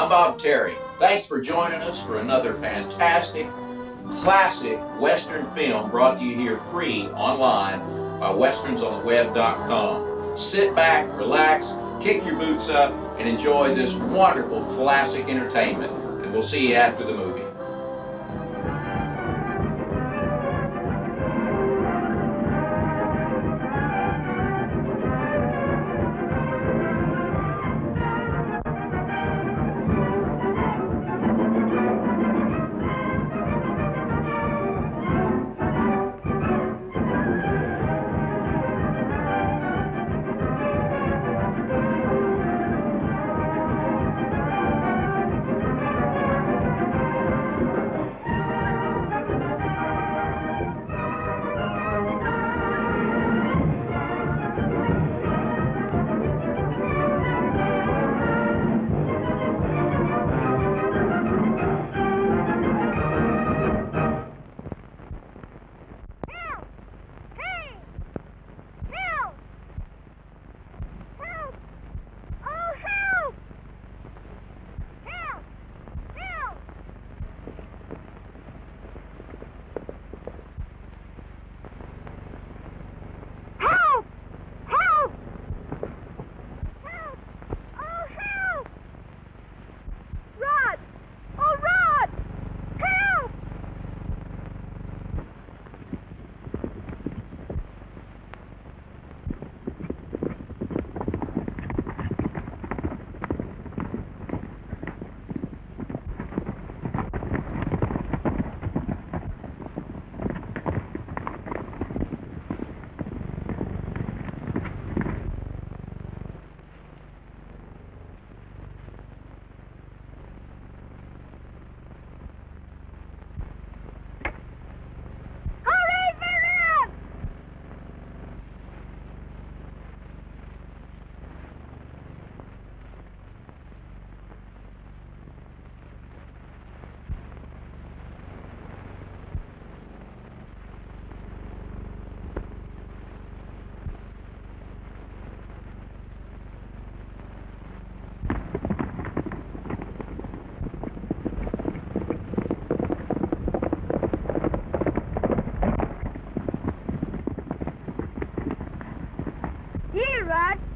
I'm Bob Terry. Thanks for joining us for another fantastic, classic Western film brought to you here free online by WesternsOnTheWeb.com. Sit back, relax, kick your boots up, and enjoy this wonderful classic entertainment. And we'll see you after the movie.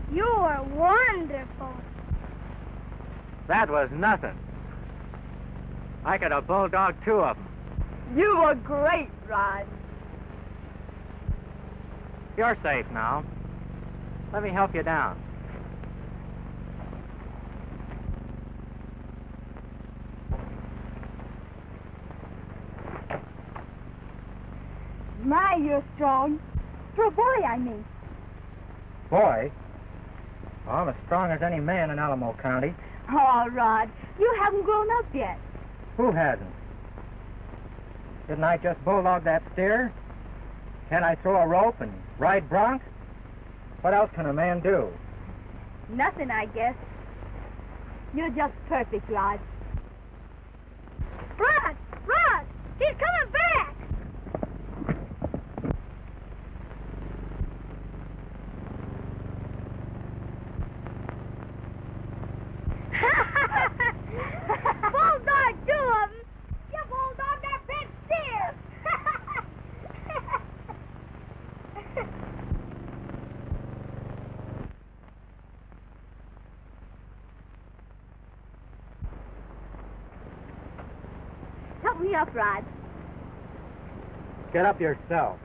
You are wonderful. That was nothing. I could have bulldogged two of them. You were great, Rod. You're safe now. Let me help you down. My, you're strong. For a boy, I mean. Boy? Well, I'm as strong as any man in Alamo County. Oh, Rod, you haven't grown up yet. Who hasn't? Didn't I just bulldog that steer? Can I throw a rope and ride broncs? What else can a man do? Nothing, I guess. You're just perfect, Rod. Rod! Rod! He's coming back! Bulldog two of them! You bulldog that big steer! Help me up, Rod. Get up yourself.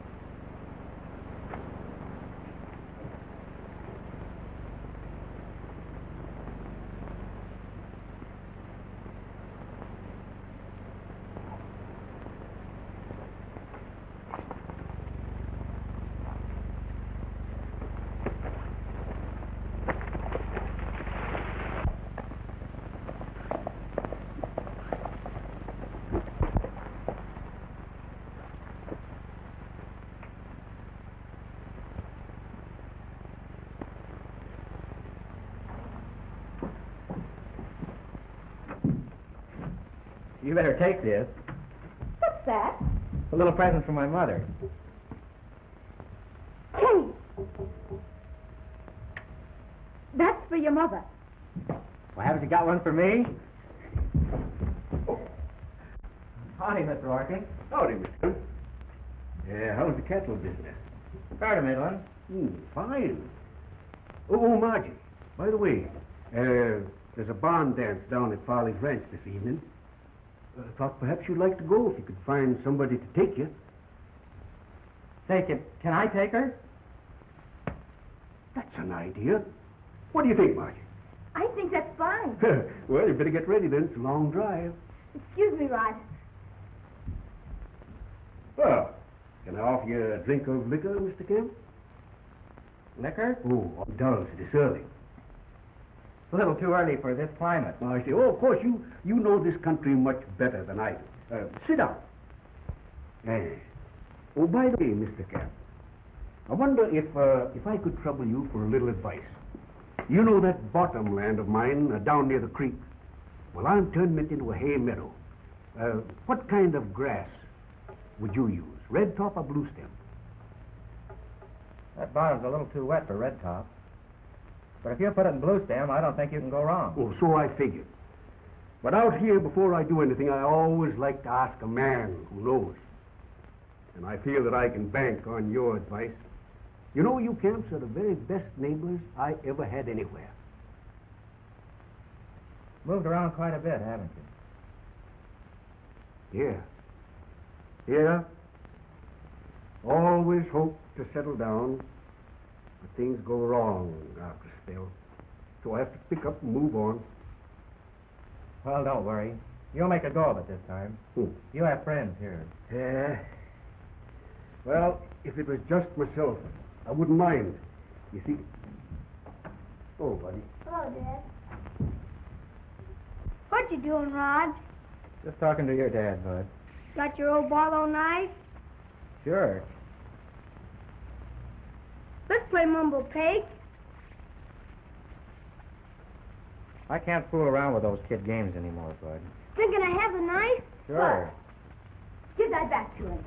You better take this. What's that? A little present from my mother. Hey! That's for your mother. Well, haven't you got one for me? Howdy, Mr. Orkin. Howdy, Mr. How's the cattle business? Fair to middling. Fine. Oh, Margie, by the way, there's a barn dance down at Farley's Ranch this evening. Thought perhaps you'd like to go if you could find somebody to take you. Take it. Can I take her? That's an idea. What do you think, Margie? I think that's fine. Well, you better get ready then. It's a long drive. Excuse me, Rod. Well, can I offer you a drink of liquor, Mr. Kemp? Liquor? Oh, indulge this early. A little too early for this climate. I see. Oh, of course, you know this country much better than I do. Sit down. Oh, by the way, Mr. Kemp, I wonder if I could trouble you for a little advice. You know that bottom land of mine down near the creek? Well, I'm turning it into a hay meadow. What kind of grass would you use? Red top or blue stem? That bottom's a little too wet for red top. But if you put it in blue stem, I don't think you can go wrong. Oh, so I figured. But out here, before I do anything, I always like to ask a man who knows. And I feel that I can bank on your advice. You know, you Camps are the very best neighbors I ever had anywhere. Moved around quite a bit, haven't you? Yeah. Always hope to settle down, but things go wrong after a spell. So I have to pick up and move on. Well, don't worry. You'll make a go of it this time. You have friends here. Yeah. Well, if it was just myself, I wouldn't mind. You see... Oh, buddy. Hello, Dad. What you doing, Rod? Just talking to your dad, Bud. Got your old Barlow knife? Sure. Let's play Mumble Peg. I can't fool around with those kid games anymore, Bud. Thinking I have the knife? Sure. Give that back to him.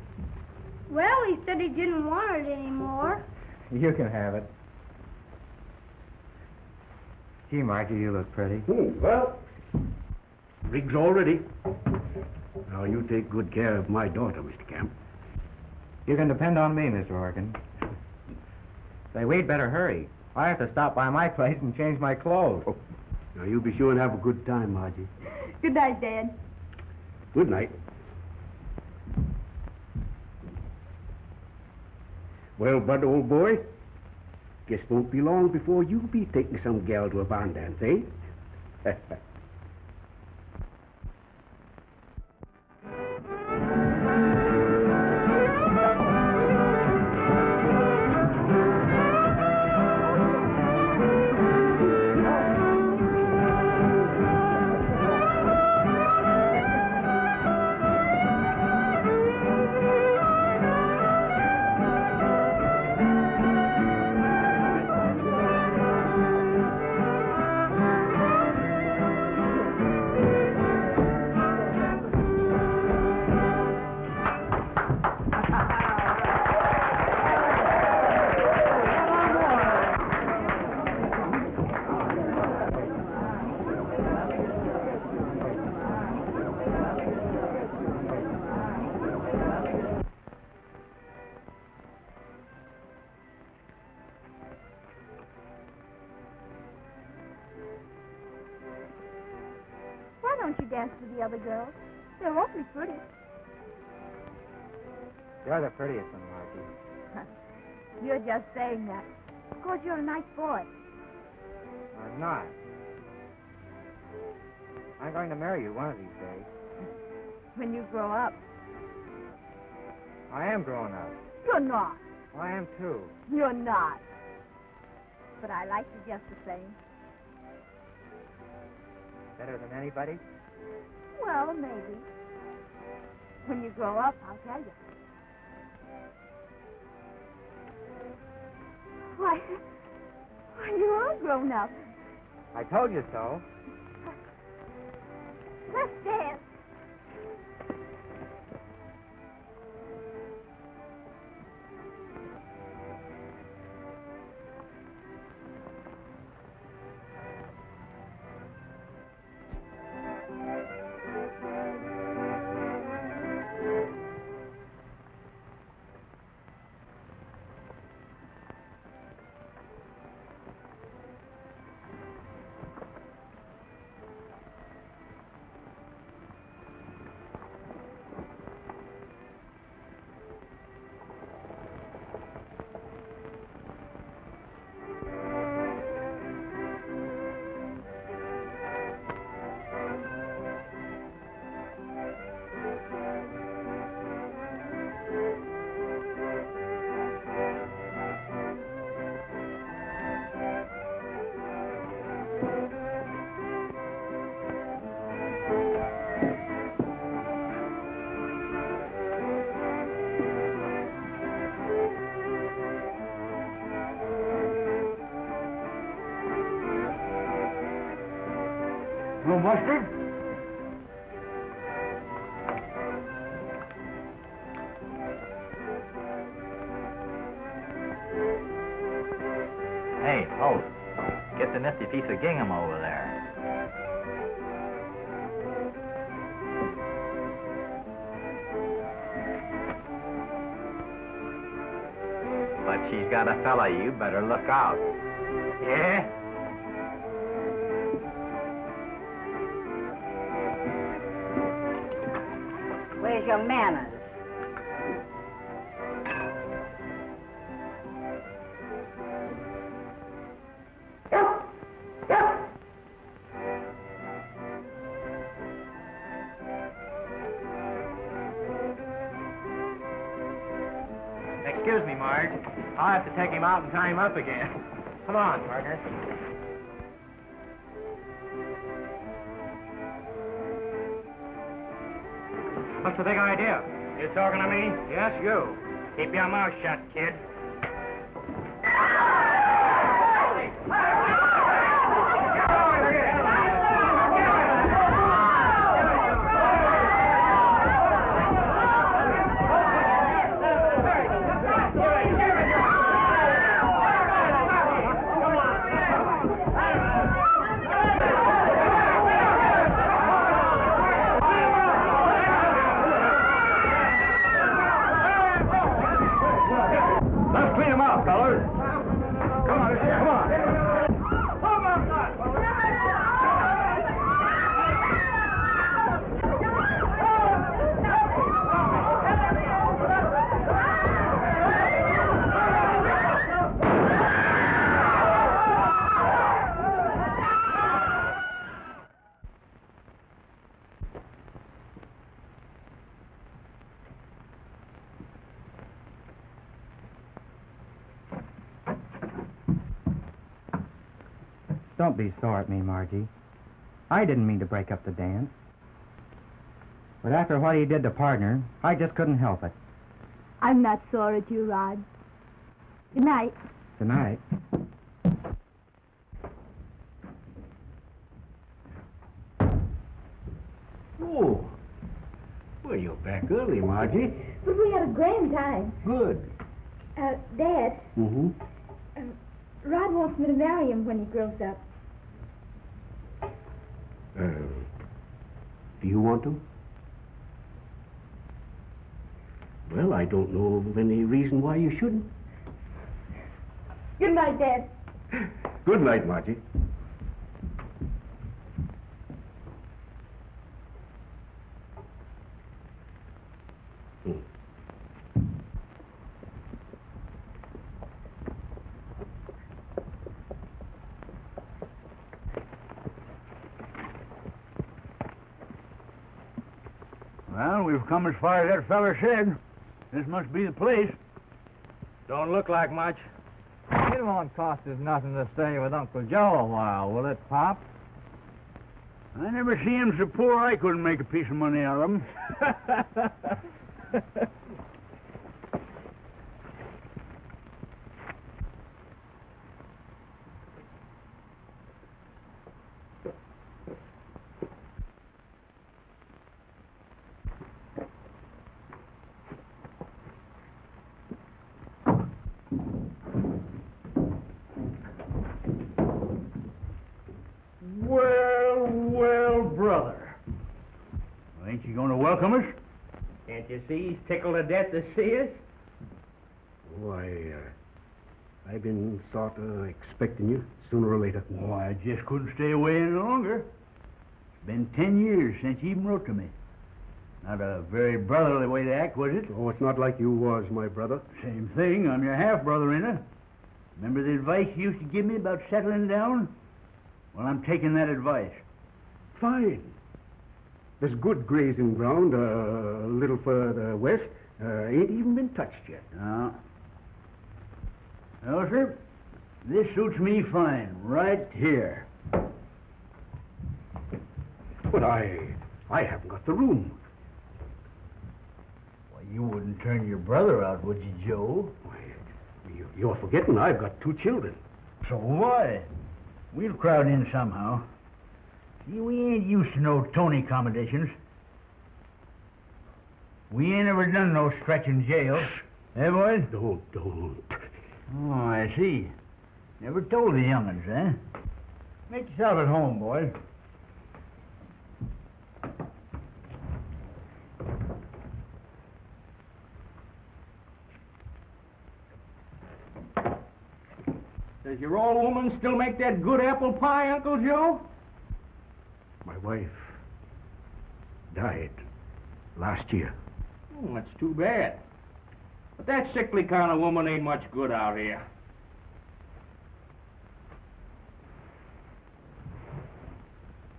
Well, he said he didn't want it anymore. You can have it. Gee, Margie, you look pretty. Well, rig's all ready. Now, you take good care of my daughter, Mr. Camp. You can depend on me, Mr. Orkin. Say, we'd better hurry. I have to stop by my place and change my clothes. Oh, now, you be sure and have a good time, Margie. Good night, Dad. Good night. Well, Bud, old boy, guess won't be long before you'll be taking some gal to a barn dance, eh? Why don't you dance with the other girls? They're awfully pretty. You're the prettiest one, Margie. You're just saying that. Because you're a nice boy. I'm not. I'm going to marry you one of these days. When you grow up. I am growing up. You're not. I am, too. You're not. But I like you just the same. Better than anybody? Well, maybe. When you grow up, I'll tell you. Why, you're all grown up. I told you so. Let's dance. No mustard? Hey, hold. Get the nifty piece of gingham over there. But she's got a fella. You better look out. Yeah? Where's your manners? Excuse me, Marge. I'll have to take him out and tie him up again. Come on, partner. What's the big idea? You talking to me? Yes, you. Keep your mouth shut, kid. Let's clean him out, fellas. Come on, come on. Don't be sore at me, Margie. I didn't mean to break up the dance. But after what he did to partner, I just couldn't help it. I'm not sore at you, Rod. Good night. Tonight. Oh. Well, you're back early, Margie. But we had a grand time. Good. Dad, Mm-hmm. Rod wants me to marry him when he grows up. Do you want to? Well, I don't know of any reason why you shouldn't. Good night, Dad. Good night, Margie. Well, we've come as far as that feller said. This must be the place. Don't look like much. It won't cost us nothing to stay with Uncle Joe a while, will it, Pop? I never see him so poor I couldn't make a piece of money out of him. Well, brother. Ain't you going to welcome us? Can't you see he's tickled to death to see us? Why, I've been sort of expecting you sooner or later. Oh, I just couldn't stay away any longer. It's been 10 years since you even wrote to me. Not a very brotherly way to act, was it? Oh, it's not like you was my brother. Same thing. I'm your half-brother, ain't I? Remember the advice you used to give me about settling down? Well, I'm taking that advice. Fine. There's good grazing ground a little further west. Ain't even been touched yet. No. No, sir. This suits me fine, right here. But I haven't got the room. Well, you wouldn't turn your brother out, would you, Joe? Why, you're forgetting I've got 2 children. So why? We'll crowd in somehow. See, we ain't used to no Tony competitions. We ain't ever done no stretch in jail. Eh, boys? Don't. Oh, I see. Never told the young'uns, eh? Make yourself at home, boys. Does your old woman still make that good apple pie, Uncle Joe? My wife died last year. Oh, that's too bad. But that sickly kind of woman ain't much good out here.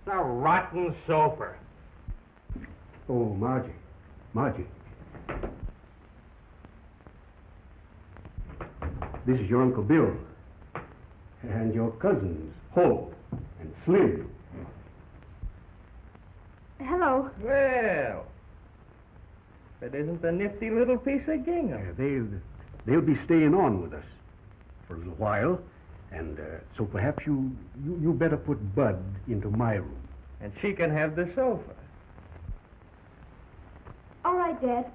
It's a rotten sofa. Oh, Margie. This is your Uncle Bill. And your cousins, Hope and Slim. Hello. Well, that isn't a nifty little piece of gingham. They'll be staying on with us for a little while, and so perhaps you better put Bud into my room. And she can have the sofa. All right, Dad.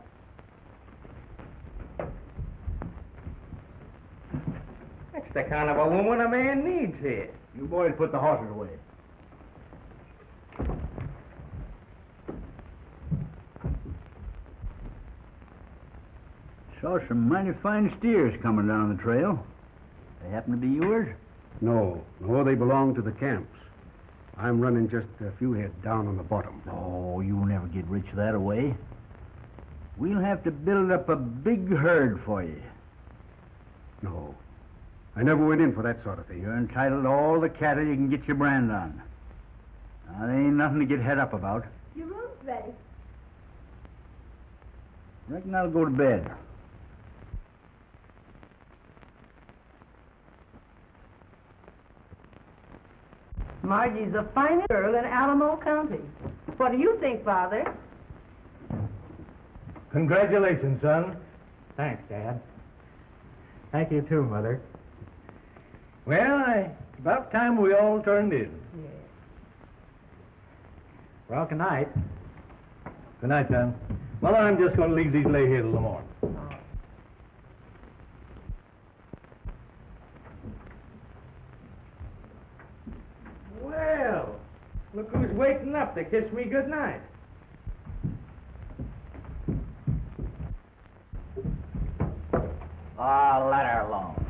That's the kind of a woman a man needs here. You boys put the horses away. Saw some mighty fine steers coming down the trail. They happen to be yours? No, they belong to the camps. I'm running just a few head down on the bottom. Oh, you'll never get rich that way. We'll have to build up a big herd for you. No, I never went in for that sort of thing. You're entitled to all the cattle you can get your brand on. Now, there ain't nothing to get head up about. Your room's ready. Reckon I'll go to bed. Margie's the finest girl in Alamo County. What do you think, Father? Congratulations, son. Thanks, Dad. Thank you, too, Mother. Well, it's about time we all turned in. Yes. Well, good night. Good night, son. Mother, I'm just going to leave these lay here till the morning. Well, look who's waiting up to kiss me good night. Oh, let her alone.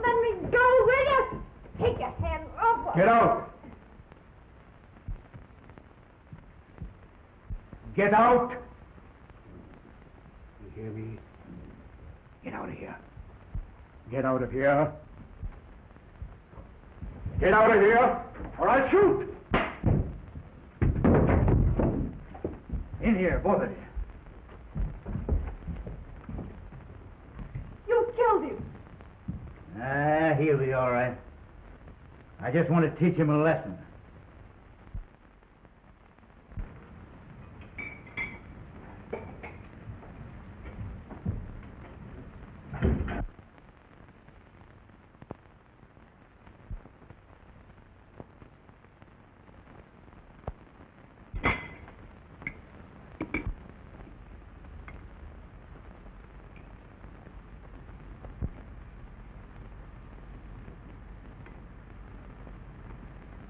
Let me go, will you? Take your hand off her. Get out! Get out! You hear me? Get out of here. Get out of here. Get out of here, or I'll shoot! In here, both of you. You killed him. He'll be all right. I just want to teach him a lesson.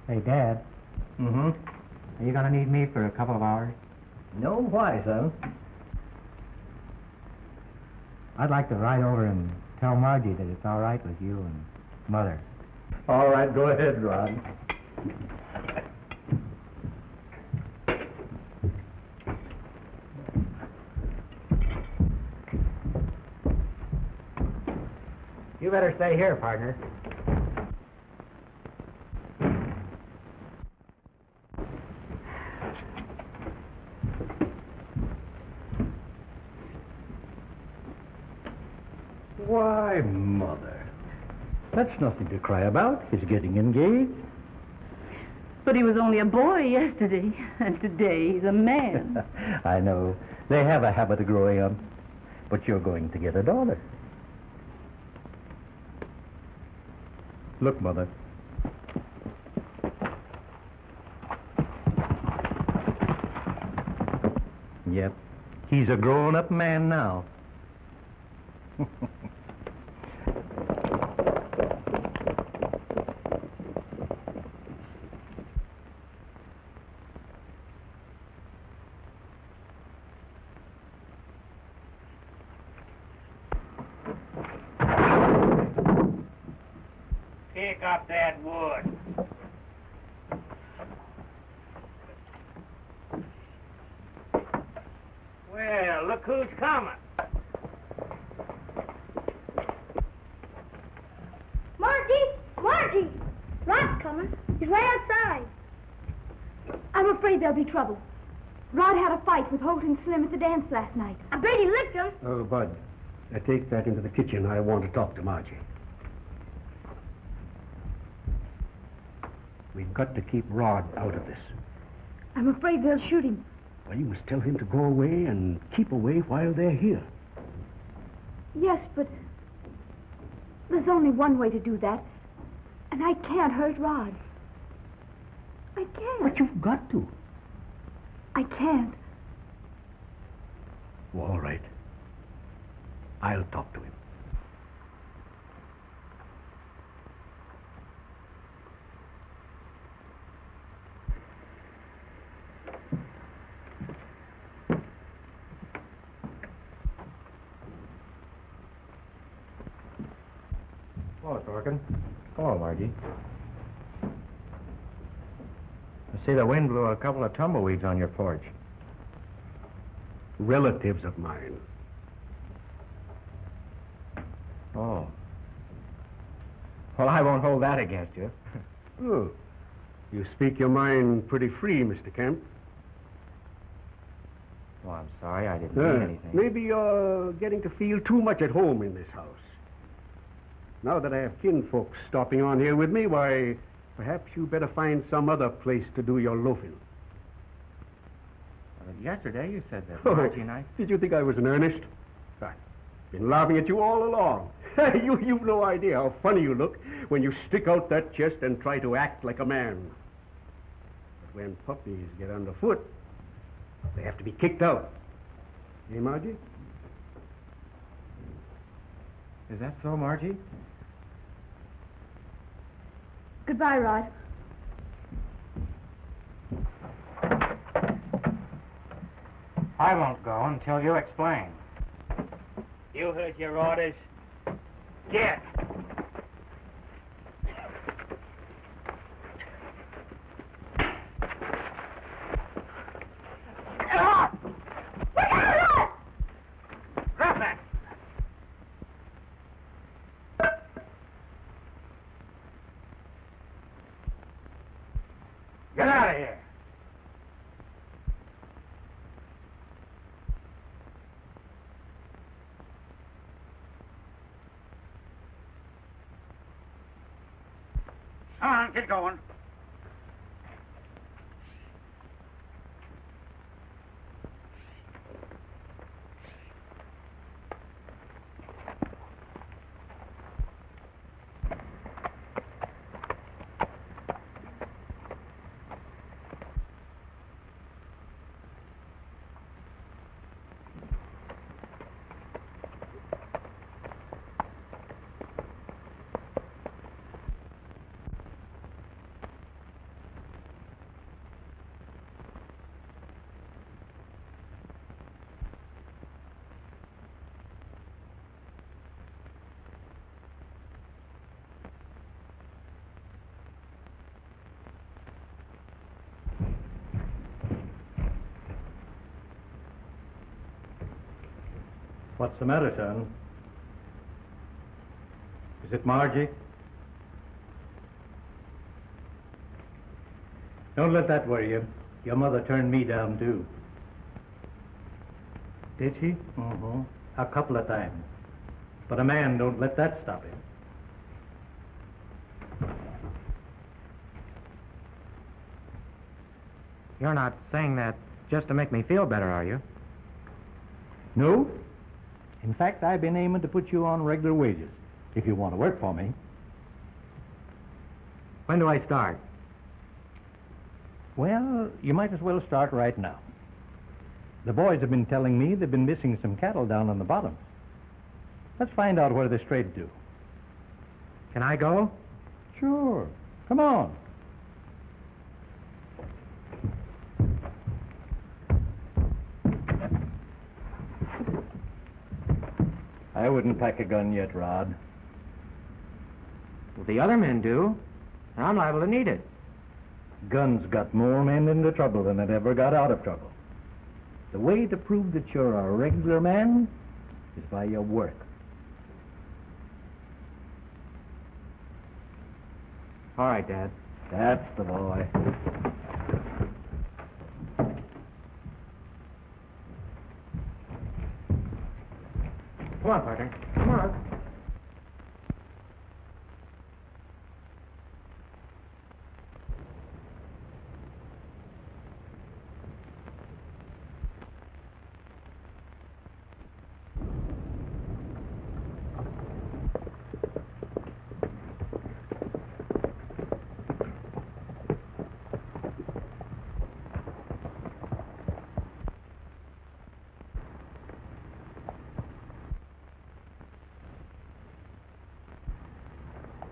Hey, Dad. Mm-hmm. Are you going to need me for a couple of hours? No, why, son? I'd like to ride over and tell Margie that it's all right with you and Mother. All right, go ahead, Rod. You better stay here, partner. Why, Mother, that's nothing to cry about. He's getting engaged. But he was only a boy yesterday, and today he's a man. I know. They have a habit of growing up. But you're going to get a daughter. Look, Mother. Yep, he's a grown-up man now. Pick up that wood. Well, look who's coming. Margie! Rod's coming. He's right outside. I'm afraid there'll be trouble. Rod had a fight with Holt and Slim at the dance last night. I bet he licked him. Oh, Bud, take that into the kitchen. I want to talk to Margie. We've got to keep Rod out of this. I'm afraid they'll shoot him. Well, you must tell him to go away and keep away while they're here. Yes, but there's only one way to do that. And I can't hurt Rod. I can't. But you've got to. I can't. Well, all right. I'll talk to him. Hello, Torkin. Hello, Margie. I see the wind blew a couple of tumbleweeds on your porch. Relatives of mine. Oh. Well, I won't hold that against you. Oh, you speak your mind pretty free, Mr. Kemp. Well, I'm sorry, I didn't mean anything. Maybe you're getting to feel too much at home in this house. Now that I have kinfolks stopping on here with me, why, perhaps you better find some other place to do your loafing. Yesterday you said that, Oh, Margie and I... did you think I was in earnest? I've been laughing at you all along. You've no idea how funny you look when you stick out that chest and try to act like a man. But when puppies get underfoot, they have to be kicked out. Eh, Margie? Is that so, Margie? Goodbye, Rod. I won't go until you explain. You heard your orders. Get! Drop that! Get out of here! Come on, get going. What's the matter, son? Is it Margie? Don't let that worry you. Your mother turned me down, too. Did she? Mm-hmm. A couple of times. But a man don't let that stop him. You're not saying that just to make me feel better, are you? No. In fact, I've been aiming to put you on regular wages, if you want to work for me. When do I start? Well, you might as well start right now. The boys have been telling me they've been missing some cattle down on the bottom. Let's find out where they strayed to. Can I go? Sure. Come on. I wouldn't pack a gun yet, Rod. Well, the other men do. And I'm liable to need it. Guns got more men into trouble than it ever got out of trouble. The way to prove that you're a regular man is by your work. All right, Dad. That's the boy. Come on, partner. Come on.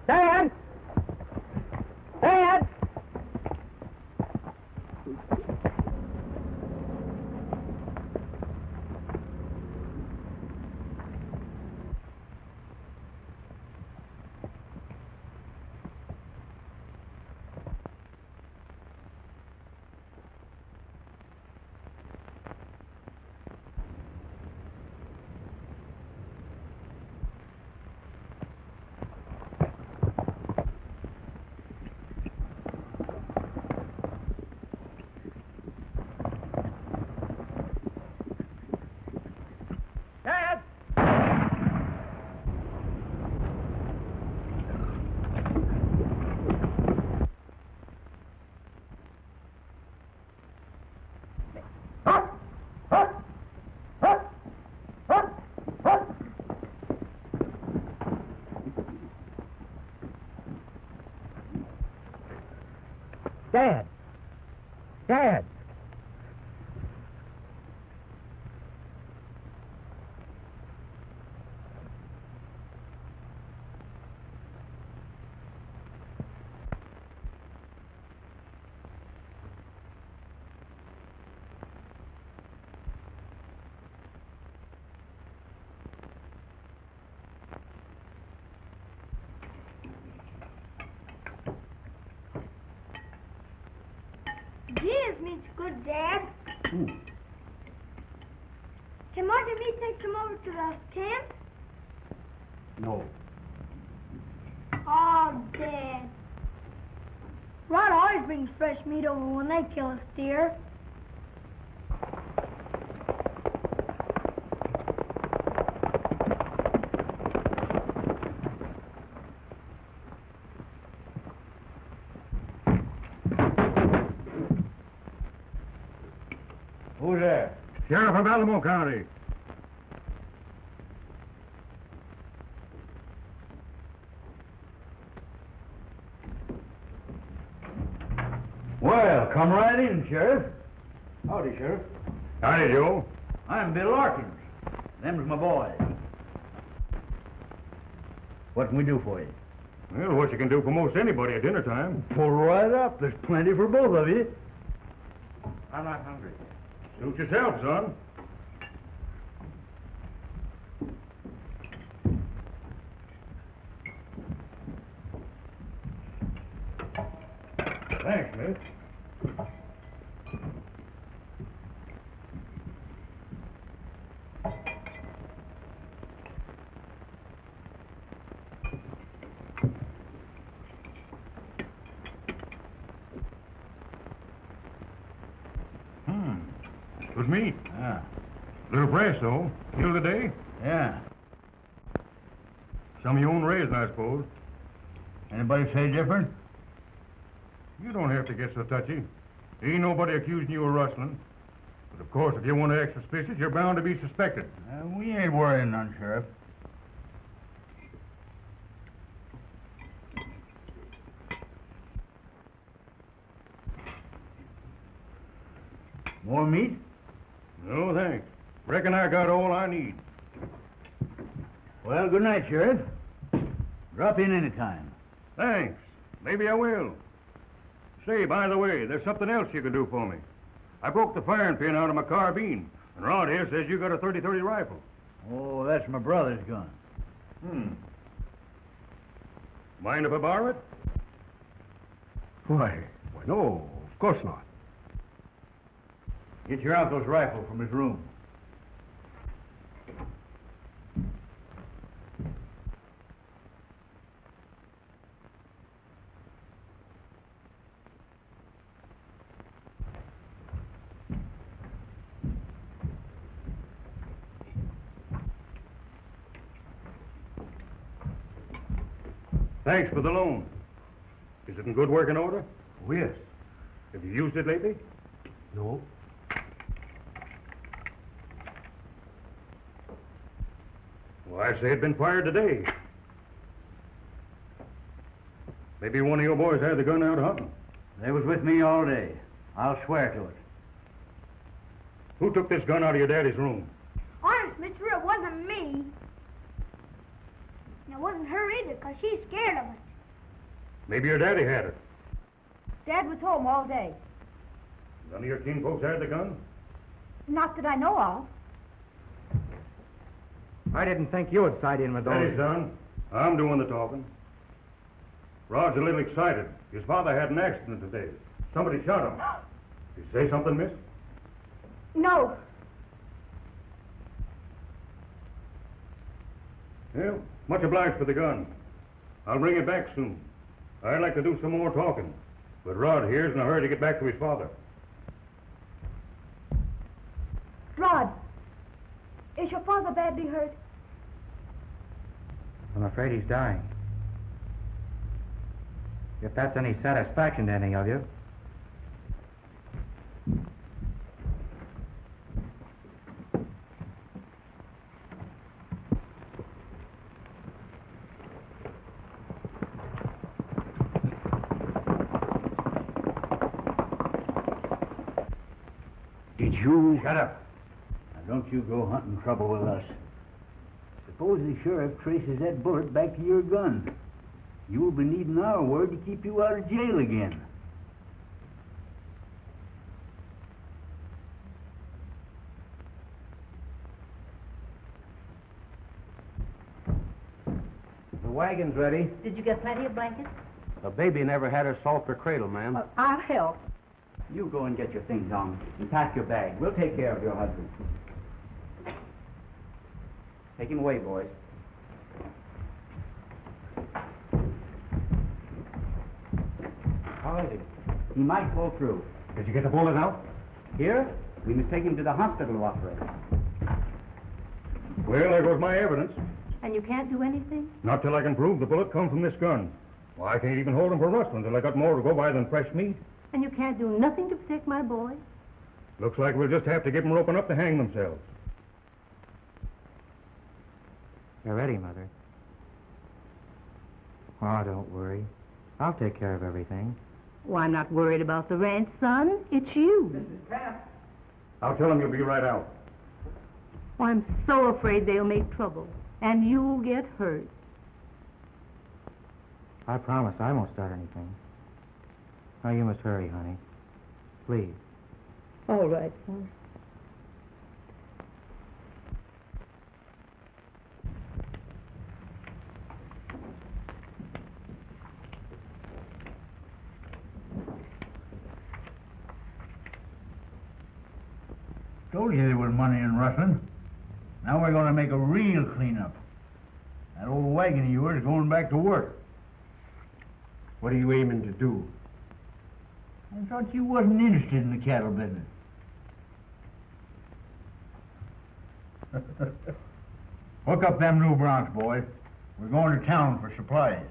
Dad! Dad! Dad! Dad! This meat's good, Dad. Can Marty and me take some over to the camp? No. Oh, Dad. Rod always brings fresh meat over when they kill a steer. Who's there? Sheriff of Alamo County. Well, come right in, Sheriff. Howdy, Sheriff. Howdy, Joe. I'm Bill Larkins. Them's my boys. What can we do for you? Well, what you can do for most anybody at dinner time. Pull right up. There's plenty for both of you. I'm not hungry. Suit yourself, son. Thanks, miss. Good meat. Yeah. Little fresh, though. Kill the day. Yeah. Some of your own raising, I suppose. Anybody say different? You don't have to get so touchy. Ain't nobody accusing you of rustling. But of course, if you want to act suspicious, you're bound to be suspected. We ain't worrying none, Sheriff. More meat? No, thanks. Reckon I got all I need. Well, good night, Sheriff. Drop in any time. Thanks. Maybe I will. Say, by the way, there's something else you can do for me. I broke the firing pin out of my carbine, and Rod here says you got a 30-30 rifle. Oh, that's my brother's gun. Mind if I borrow it? Why, no, of course not. Get your uncle's rifle from his room. Thanks for the loan. Is it in good working order? Oh, yes. Have you used it lately? No. Well, I say it'd been fired today. Maybe one of your boys had the gun out hunting. They was with me all day. I'll swear to it. Who took this gun out of your daddy's room? Honest, mister, it wasn't me. And it wasn't her either, 'cause she's scared of it. Maybe your daddy had it. Dad was home all day. None of your kin folks had the gun? Not that I know of. I didn't think you would side in with Steady, those. son. I'm doing the talking. Rod's a little excited. His father had an accident today. Somebody shot him. Did you say something, miss? No. Well, much obliged for the gun. I'll bring it back soon. I'd like to do some more talking, but Rod here's in a hurry to get back to his father. Rod, is your father badly hurt? I'm afraid he's dying. If that's any satisfaction to any of you. Did you... Shut up. Now, don't you go hunting trouble with us. Suppose the sheriff traces that bullet back to your gun. You'll be needing our word to keep you out of jail again. The wagon's ready. Did you get plenty of blankets? The baby never had her softer cradle, ma'am. I'll help. You go and get your things on and pack your bag. We'll take care of your husband. Take him away, boys. How is he? He might pull through. Did you get the bullet out? Here, we must take him to the hospital to operate. Well, there goes my evidence. And you can't do anything? Not till I can prove the bullet come from this gun. Well, I can't even hold him for rustling till I got more to go by than fresh meat. And you can't do nothing to protect my boy? Looks like we'll just have to give them roping up to hang themselves. You're ready, Mother. Oh, don't worry. I'll take care of everything. Well, I'm not worried about the ranch, son. It's you. I'll tell them you'll be right out. Oh, I'm so afraid they'll make trouble. And you'll get hurt. I promise I won't start anything. Now, you must hurry, honey. Please. All right, son. Told you there was money in rustling. Now we're going to make a real cleanup. That old wagon of yours is going back to work. What are you aiming to do? I thought you wasn't interested in the cattle business. Hook up them new broncs, boys. We're going to town for supplies.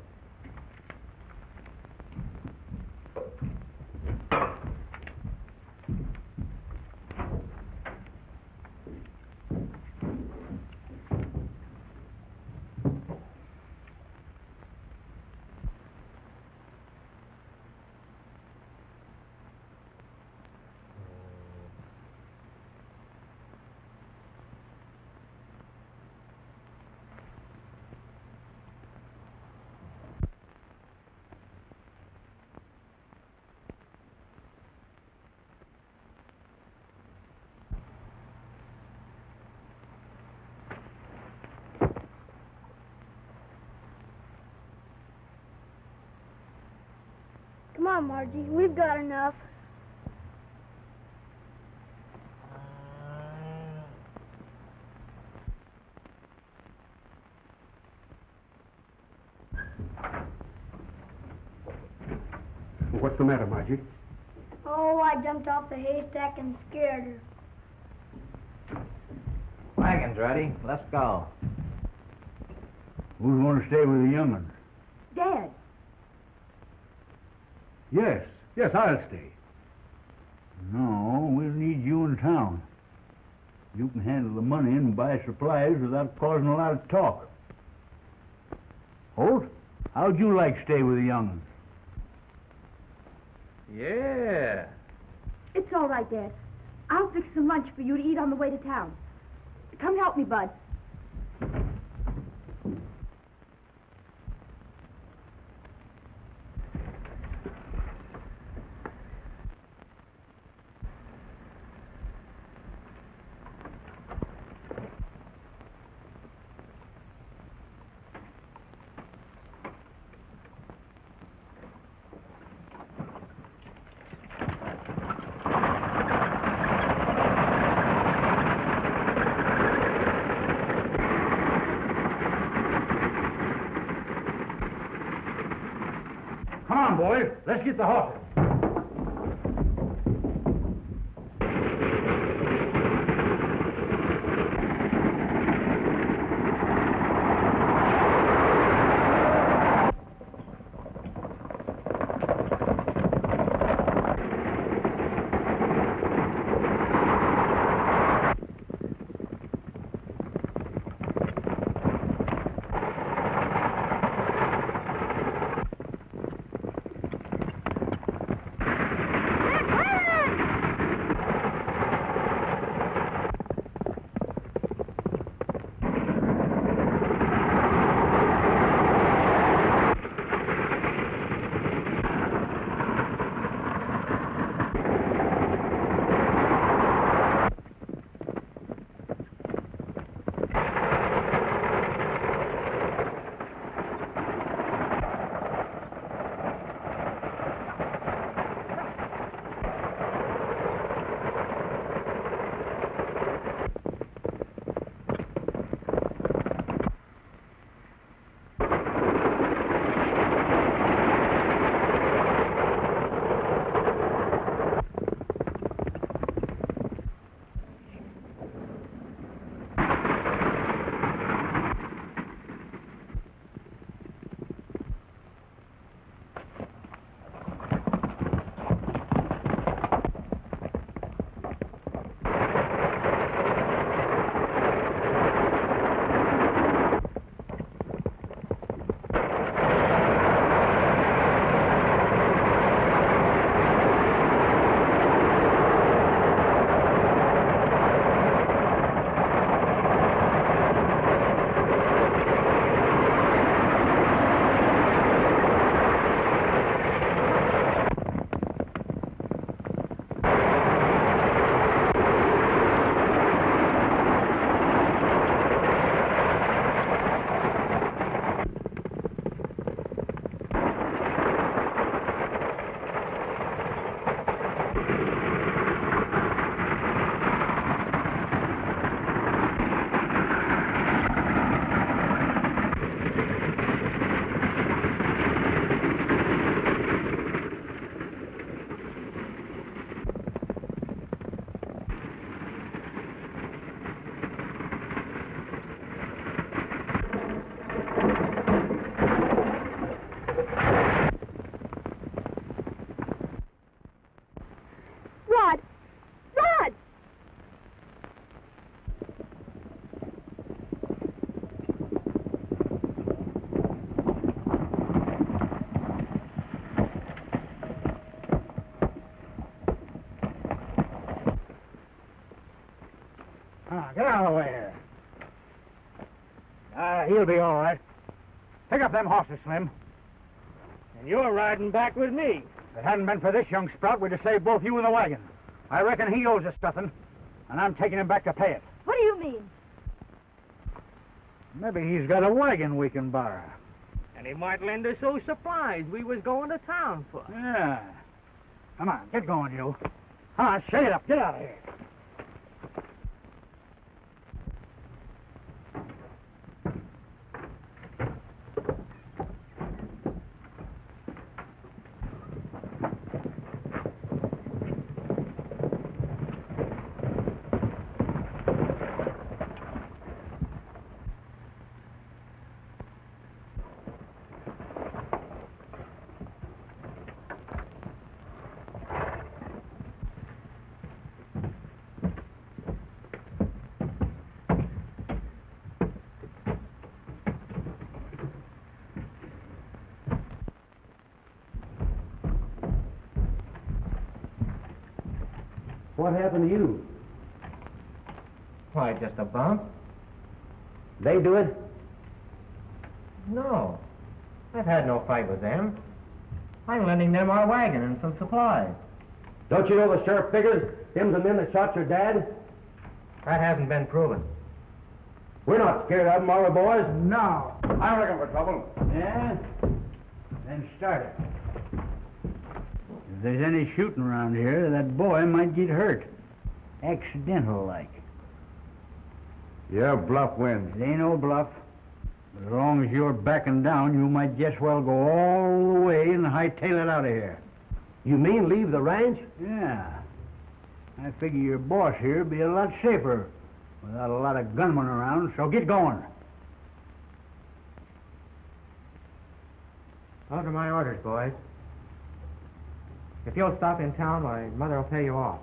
on, Margie. We've got enough. What's the matter, Margie? Oh, I jumped off the haystack and scared her. Wagon's ready. Let's go. Who's going to stay with the young'uns? Dad. Yes, I'll stay. No, we'll need you in town. You can handle the money and buy supplies without causing a lot of talk. Holt, how'd you like to stay with the young'uns? Yeah. It's all right, Dad. I'll fix some lunch for you to eat on the way to town. Come help me, Bud. Come on, boys. Let's get the horses. Get out of the way here. He'll be all right. Pick up them horses, Slim. And you're riding back with me. If it hadn't been for this young sprout, we'd have saved both you and the wagon. I reckon he owes us something, and I'm taking him back to pay it. What do you mean? Maybe he's got a wagon we can borrow. And he might lend us those supplies we was going to town for. Yeah. Come on, get going, you. Come on, shake it up. Get out of here. What happened to you? Why, just a bump? They do it? No. I've had no fight with them. I'm lending them our wagon and some supplies. Don't you know the sheriff figures him's the men that shot your dad? That hasn't been proven. We're not scared of them, are we, boys? No. I'm looking for trouble. Yeah? Then start it. If there's any shooting around here, that boy might get hurt. Accidental like. Your bluff wins. It ain't no bluff. But as long as you're backing down, you might just well go all the way and hightail it out of here. You mean leave the ranch? Yeah. I figure your boss here'd be a lot safer without a lot of gunmen around, so get going. Those are my orders, boys. If you'll stop in town, my mother will pay you off.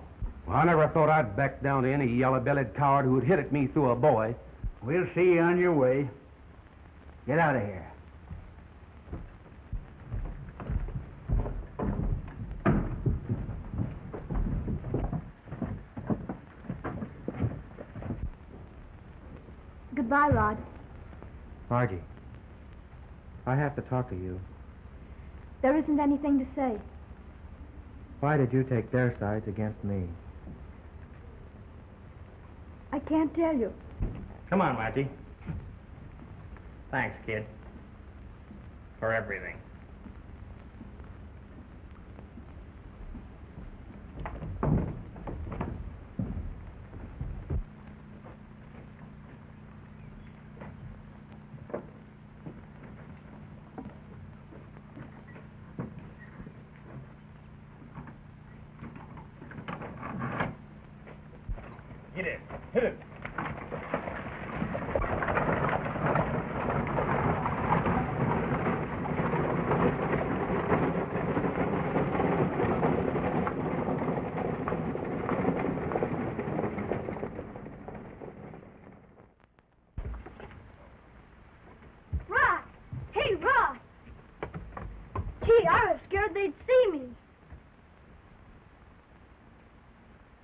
Well, I never thought I'd back down to any yellow-bellied coward who'd hit at me through a boy. We'll see you on your way. Get out of here. Goodbye, Rod. Margie, I have to talk to you. There isn't anything to say. Why did you take their sides against me? I can't tell you. Come on, Margie. Thanks, kid. For everything. Get in. Hit it. Rod! Hey, Rod! Gee, I was scared they'd see me.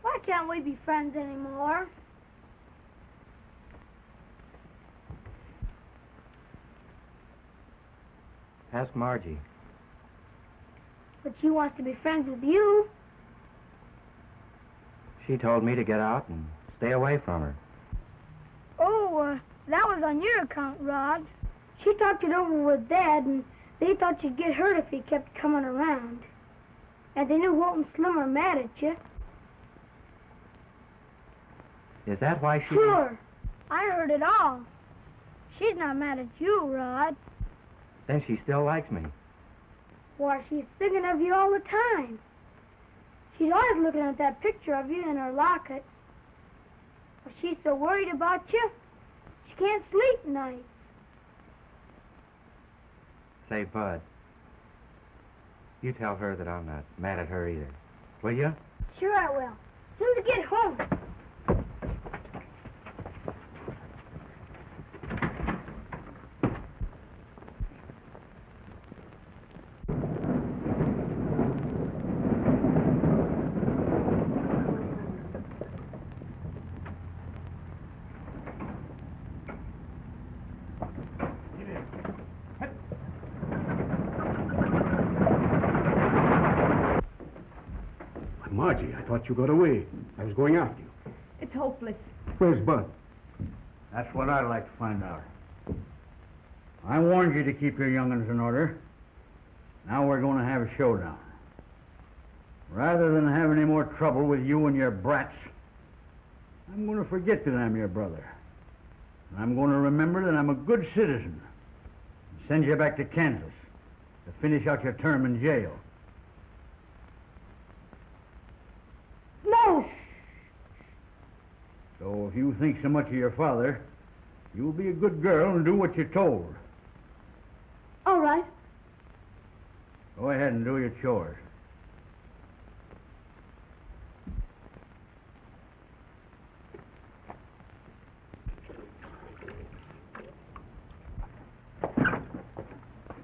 Why can't we be friends anymore? Ask Margie. But she wants to be friends with you. She told me to get out and stay away from her. Oh, that was on your account, Rod. She talked it over with Dad, and they thought you'd get hurt if he kept coming around. And they knew Walt and Slim were mad at you. Is that why she... Sure. I heard it all. She's not mad at you, Rod. Then she still likes me. Why, she's thinking of you all the time. She's always looking at that picture of you in her locket. But she's so worried about you, she can't sleep nights. Say, Bud, you tell her that I'm not mad at her either. Will you? Sure I will. Soon as I get home. Margie, I thought you got away. I was going after you. It's hopeless. Where's Bud? That's what I'd like to find out. I warned you to keep your young'uns in order. Now we're going to have a showdown. Rather than have any more trouble with you and your brats, I'm going to forget that I'm your brother. And I'm going to remember that I'm a good citizen and send you back to Kansas to finish out your term in jail. No! So if you think so much of your father, you'll be a good girl and do what you're told. All right. Go ahead and do your chores.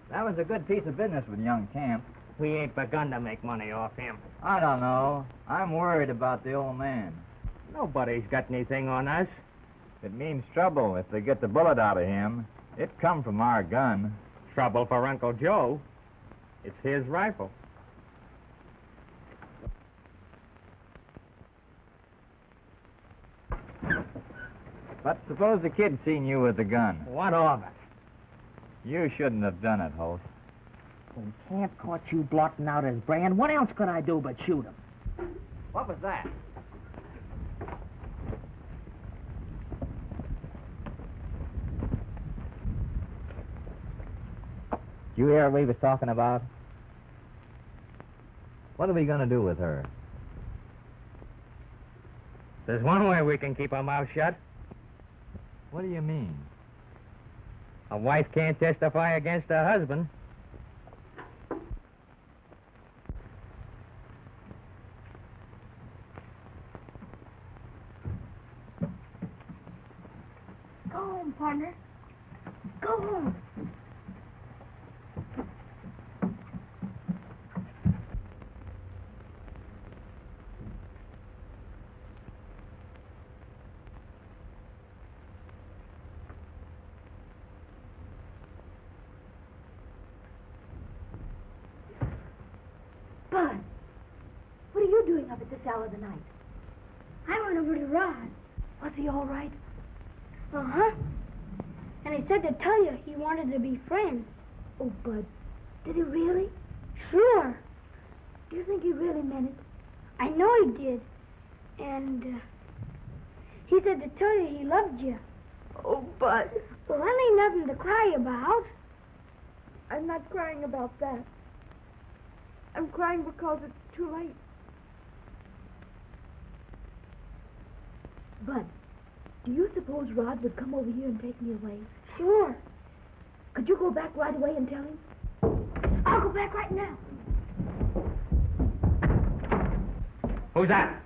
That was a good piece of business with young Camp. We ain't begun to make money off him. I don't know. I'm worried about the old man. Nobody's got anything on us. It means trouble if they get the bullet out of him. It come from our gun. Trouble for Uncle Joe. It's his rifle. But suppose the kid seen you with the gun. What of it? You shouldn't have done it, Holt. When Camp caught you blotting out his brand, what else could I do but shoot him? What was that? You hear what we was talking about? What are we going to do with her? There's one way we can keep our mouth shut. What do you mean? A wife can't testify against her husband. Go home, partner. Go home. Bud, what are you doing up at this hour of the night? I went over to Rod. Was he all right? Uh-huh. And he said to tell you he wanted to be friends. Oh, Bud, did he really? Sure. Do you think he really meant it? I know he did. And he said to tell you he loved you. Oh, Bud. Well, that ain't nothing to cry about. I'm not crying about that. I'm crying because it's too late. Bud, do you suppose Rod would come over here and take me away? Sure. Could you go back right away and tell him? I'll go back right now. Who's that?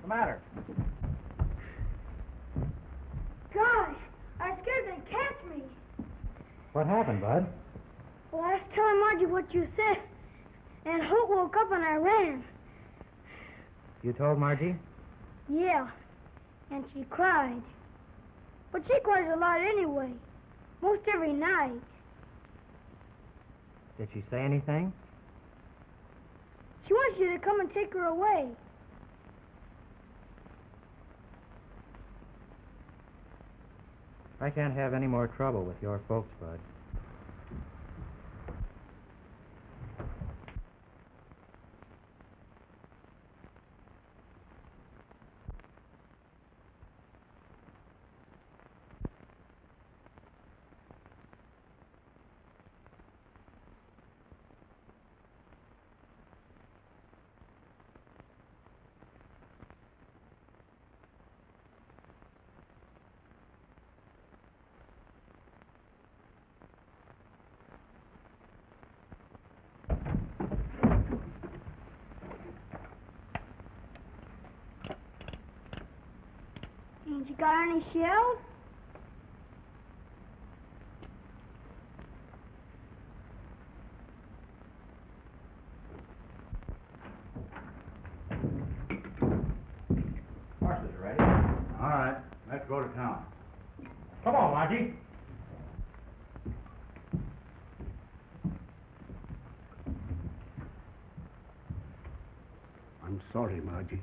Matter? Gosh, I was scared they'd catch me. What happened, Bud? Well, I was telling Margie what you said, and Hope woke up and I ran. You told Margie? Yeah, and she cried. But she cries a lot anyway, most every night. Did she say anything? She wants told you to come and take her away. I can't have any more trouble with your folks, Bud. Ain't you got any shells? Horses are ready. All right, let's go to town. Come on, Margie. I'm sorry, Margie.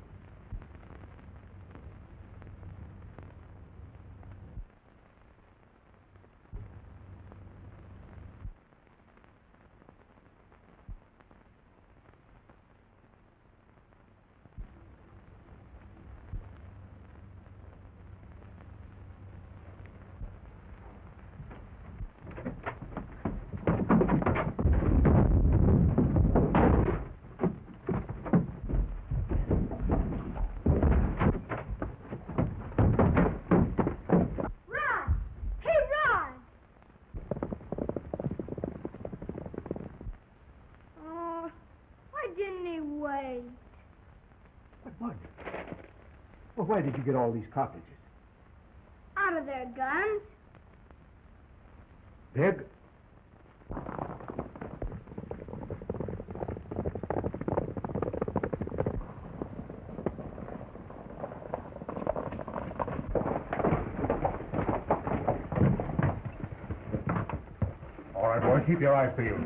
Well, where did you get all these cartridges? Out of their guns. Peg? All right, boys, keep your eyes peeled.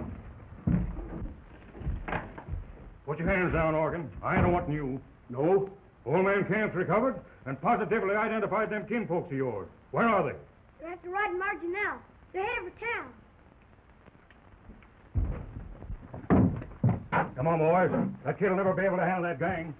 Put your hands down, Organ. I ain't wanting you. No. Old man Camp's recovered and positively identified them kinfolks of yours. Where are they? They're at the riding margin now. They're headed for town. Come on, boys. That kid'll never be able to handle that gang.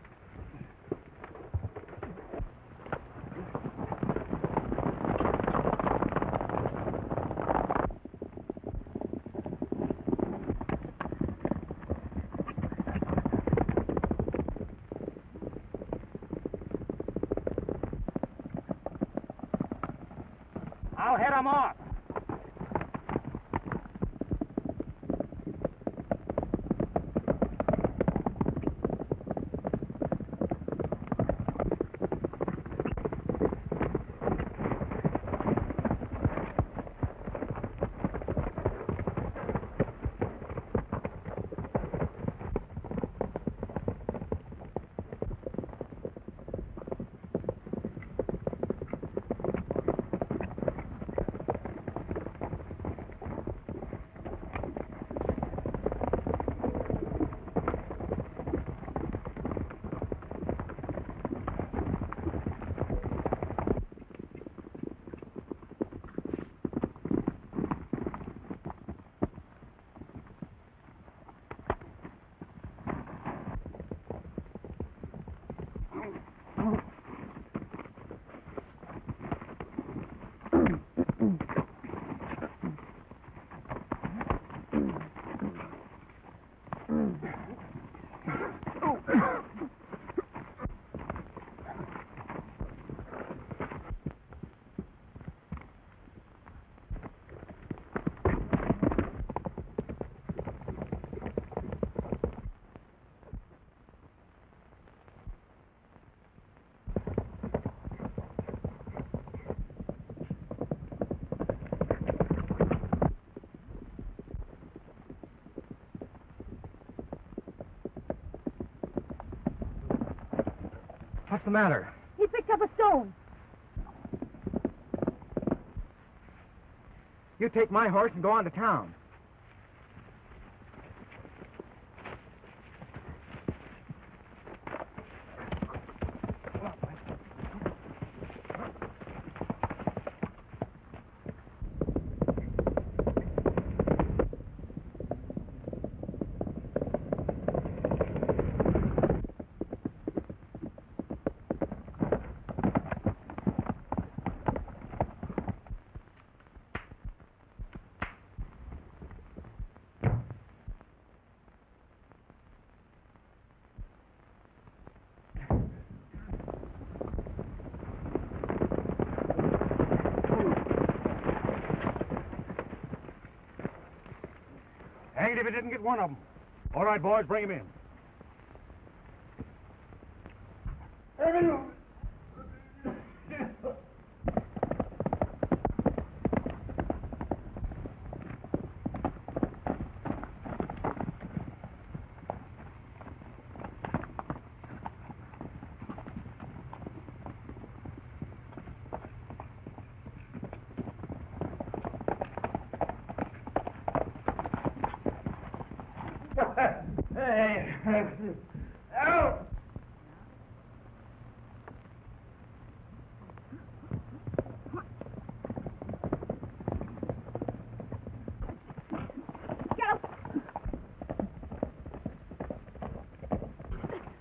I'll head them off. What's the matter? He picked up a stone. You take my horse and go on to town. Davy didn't get one of them. All right, boys, bring him in. Hey, out!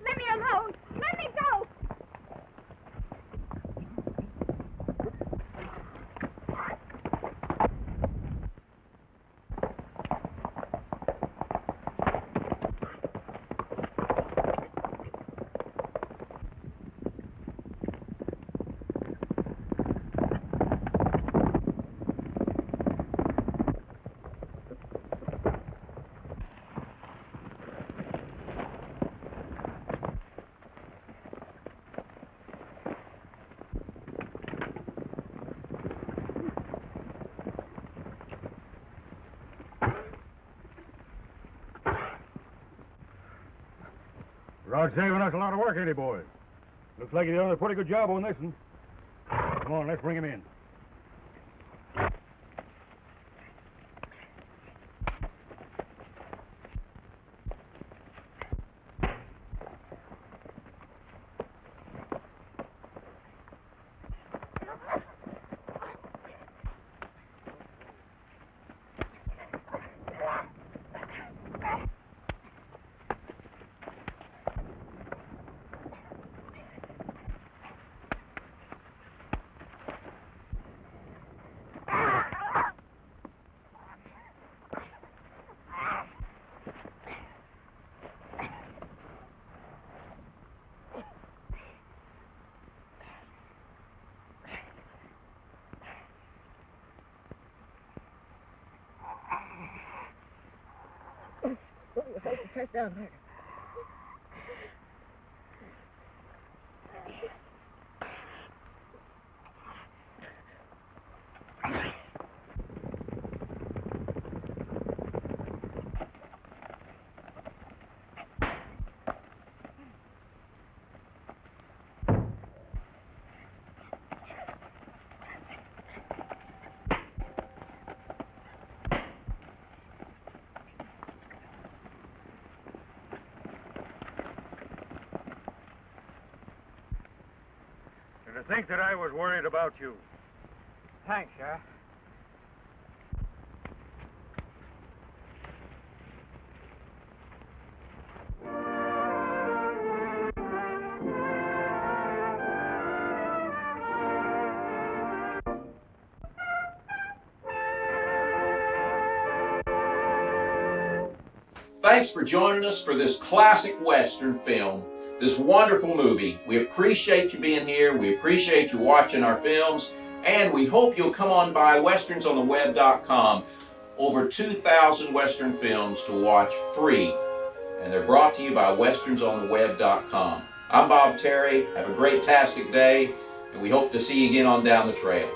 Let me alone. Let me go. Rod's saving us a lot of work, ain't he, boys? Looks like he's done a pretty good job on this one. Come on, let's bring him in. Press down harder. To think that I was worried about you. Thanks, Sheriff. Thanks for joining us for this classic Western film, this wonderful movie. We appreciate you being here. We appreciate you watching our films. And we hope you'll come on by WesternsOnTheWeb.com. Over 2,000 Western films to watch free. And they're brought to you by WesternsOnTheWeb.com. I'm Bob Terry. Have a great-tastic day. And we hope to see you again on Down the Trail.